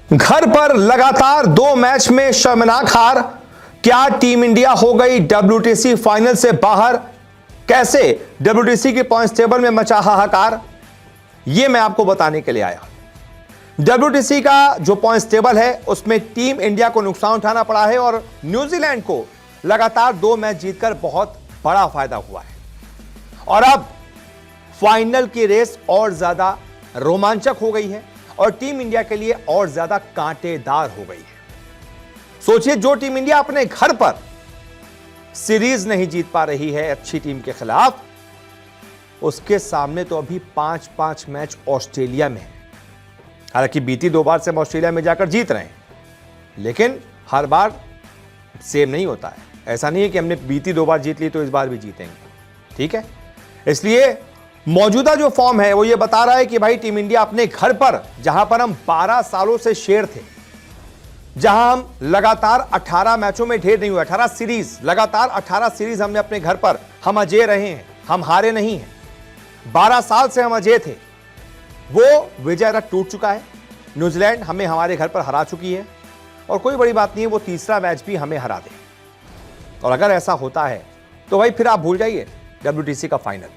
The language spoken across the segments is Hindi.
घर पर लगातार 2 मैच में शर्मनाक हार। क्या टीम इंडिया हो गई डब्ल्यूटीसी फाइनल से बाहर? कैसे डब्ल्यूटीसी के पॉइंट्स टेबल में मचा हाहाकार, यह मैं आपको बताने के लिए आया। डब्ल्यूटीसी का जो पॉइंट्स टेबल है उसमें टीम इंडिया को नुकसान उठाना पड़ा है और न्यूजीलैंड को लगातार 2 मैच जीतकर बहुत बड़ा फायदा हुआ है। और अब फाइनल की रेस और ज्यादा रोमांचक हो गई है और टीम इंडिया के लिए और ज्यादा कांटेदार हो गई है। सोचिए, जो टीम इंडिया अपने घर पर सीरीज नहीं जीत पा रही है अच्छी टीम के खिलाफ, उसके सामने तो अभी 5-5 मैच ऑस्ट्रेलिया में है। हालांकि बीती 2 बार से हम ऑस्ट्रेलिया में जाकर जीत रहे हैं, लेकिन हर बार सेम नहीं होता है। ऐसा नहीं है कि हमने बीती 2 बार जीत ली तो इस बार भी जीतेंगे, ठीक है। इसलिए मौजूदा जो फॉर्म है वो ये बता रहा है कि भाई टीम इंडिया अपने घर पर, जहां पर हम 12 सालों से शेर थे, जहां हम लगातार 18 मैचों में ढेर नहीं हुए, 18 सीरीज, लगातार 18 सीरीज हमने अपने घर पर, हम अजय रहे हैं, हम हारे नहीं हैं। 12 साल से हम अजय थे, वो विजय रथ टूट चुका है। न्यूजीलैंड हमें हमारे घर पर हरा चुकी है और कोई बड़ी बात नहीं है वो तीसरा मैच भी हमें हरा दे। और अगर ऐसा होता है तो भाई फिर आप भूल जाइए डब्ल्यूटीसी का फाइनल।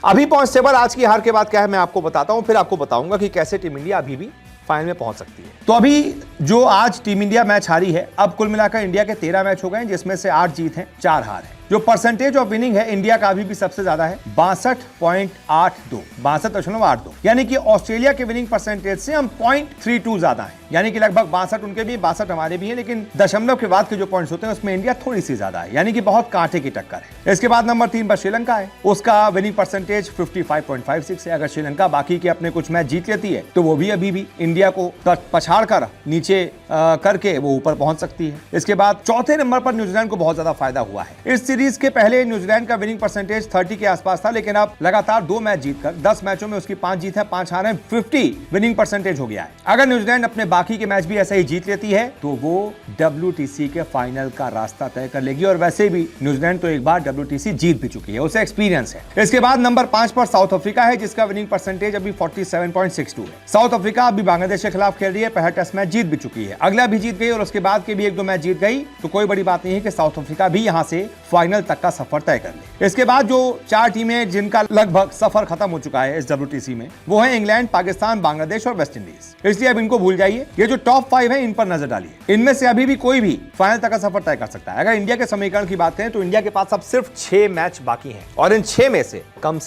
अभी पॉइंट्स टेबल आज की हार के बाद क्या है मैं आपको बताता हूं, फिर आपको बताऊंगा कि कैसे टीम इंडिया अभी भी फाइनल में पहुंच सकती है। तो अभी जो आज टीम इंडिया मैच हारी है, अब कुल मिलाकर इंडिया के 13 मैच हो गए हैं, जिसमें से 8 जीत हैं, 4 हार है। जो परसेंटेज ऑफ विनिंग है इंडिया का अभी भी सबसे ज्यादा है, 62.82, 62.82, यानी कि ऑस्ट्रेलिया के विनिंग परसेंटेज से हम 0.32 ज्यादा है। यानी कि लगभग 62 उनके भी, 62 हमारे भी है, लेकिन दशमलव के बाद के जो पॉइंट्स होते हैं उसमें इंडिया थोड़ी सी ज्यादा है, यानी कि बहुत कांटे की टक्कर है। इसके बाद नंबर 3 पर श्रीलंका है, उसका विनिंग परसेंटेज 55.56 है। अगर श्रीलंका बाकी के अपने कुछ मैच जीत लेती है तो वो भी अभी भी इंडिया को पछाड़ कर नीचे करके वो ऊपर पहुंच सकती है। इसके बाद चौथे नंबर पर न्यूजीलैंड को बहुत ज्यादा फायदा हुआ है। इस सीरीज के पहले न्यूजीलैंड का विनिंग परसेंटेज 30 के आसपास था, लेकिन अब लगातार 2 मैच जीतकर 10 मैचों में उसकी 5 जीत है, 5 हार है, 50 विनिंग परसेंटेज हो गया है। अगर न्यूजीलैंड अपने बाकी के मैच भी ऐसा ही जीत लेती है तो वो डब्ल्यूटीसी के फाइनल का रास्ता तय कर लेगी। और वैसे भी न्यूजीलैंड तो एक बार डब्ल्यूटीसी जीत भी चुकी है, उसे एक्सपीरियंस है। इसके बाद नंबर 5 पर साउथ अफ्रीका है, जिसका विनिंग परसेंटेज अभी 47.62 है। साउथ अफ्रीका अभी बांग्लादेश के खिलाफ खेल रही है, पहला टेस्ट मैच जीत भी चुकी है, अगला भी जीत गई और उसके बाद के भी 1-2 मैच जीत गई, तो कोई बड़ी बात नहीं है कि साउथ अफ्रीका भी यहां से फाइनल तक का सफर तय कर ले। इसके बाद जो 4 टीमें जिनका लगभग सफर खत्म हो चुका है इस डब्ल्यूटीसी में, वो है इंग्लैंड, पाकिस्तान, बांग्लादेश और वेस्ट इंडीज। इसलिए अब इनको भूल जाइए, ये जो टॉप 5 है इन पर नजर डालिए। इनमें से अभी भी कोई भी फाइनल तक का सफर तय कर सकता है। अगर इंडिया के समीकरण की बात करें तो इंडिया के पास अब सिर्फ 6 मैच बाकी हैं और इन 6 में से कम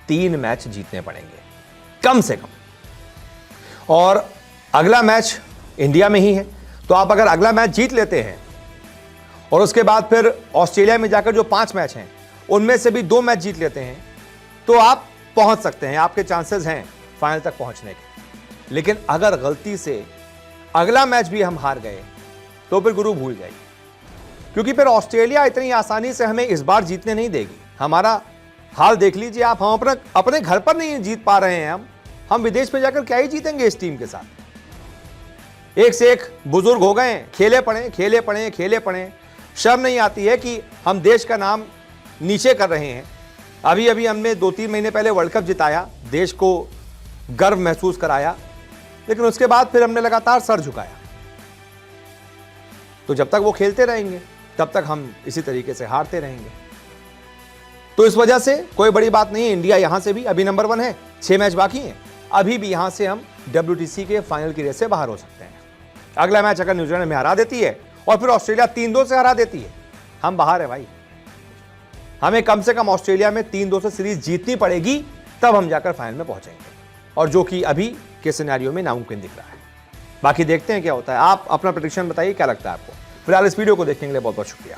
3 मैच जीतने पड़ेंगे, कम से कम। और अगला मैच इंडिया में ही है, तो आप अगर अगला मैच जीत लेते हैं और उसके बाद फिर ऑस्ट्रेलिया में जाकर जो 5 मैच हैं उनमें से भी 2 मैच जीत लेते हैं तो आप पहुंच सकते हैं, आपके चांसेस हैं फाइनल तक पहुंचने के। लेकिन अगर गलती से अगला मैच भी हम हार गए तो फिर गुरु भूल जाइए, क्योंकि फिर ऑस्ट्रेलिया इतनी आसानी से हमें इस बार जीतने नहीं देगी। हमारा हाल देख लीजिए आप, हम अपने घर पर नहीं जीत पा रहे हैं, हम विदेश में जाकर क्या ही जीतेंगे इस टीम के साथ। एक से एक बुजुर्ग हो गए, खेले पड़े। शर्म नहीं आती है कि हम देश का नाम नीचे कर रहे हैं। अभी हमने 2-3 महीने पहले वर्ल्ड कप जिताया, देश को गर्व महसूस कराया, लेकिन उसके बाद फिर हमने लगातार सर झुकाया। तो जब तक वो खेलते रहेंगे तब तक हम इसी तरीके से हारते रहेंगे। तो इस वजह से कोई बड़ी बात नहीं है, इंडिया यहां से भी अभी नंबर 1 है, 6 मैच बाकी हैं, अभी भी यहां से हम डब्ल्यूटीसी के फाइनल की रेस से बाहर हो सकते हैं। अगला मैच अगर न्यूजीलैंड में हरा देती है और फिर ऑस्ट्रेलिया 3-2 से हरा देती है, हम बाहर है भाई। हमें कम से कम ऑस्ट्रेलिया में 3-2 से सीरीज जीतनी पड़ेगी, तब हम जाकर फाइनल में पहुंचेंगे, और जो कि अभी के सिनेरियो में नामुमकिन दिख रहा है। बाकी देखते हैं क्या होता है। आप अपना प्रेडिक्शन बताइए, क्या लगता है आपको। फिलहाल इस वीडियो को देखने के लिए बहुत बहुत शुक्रिया।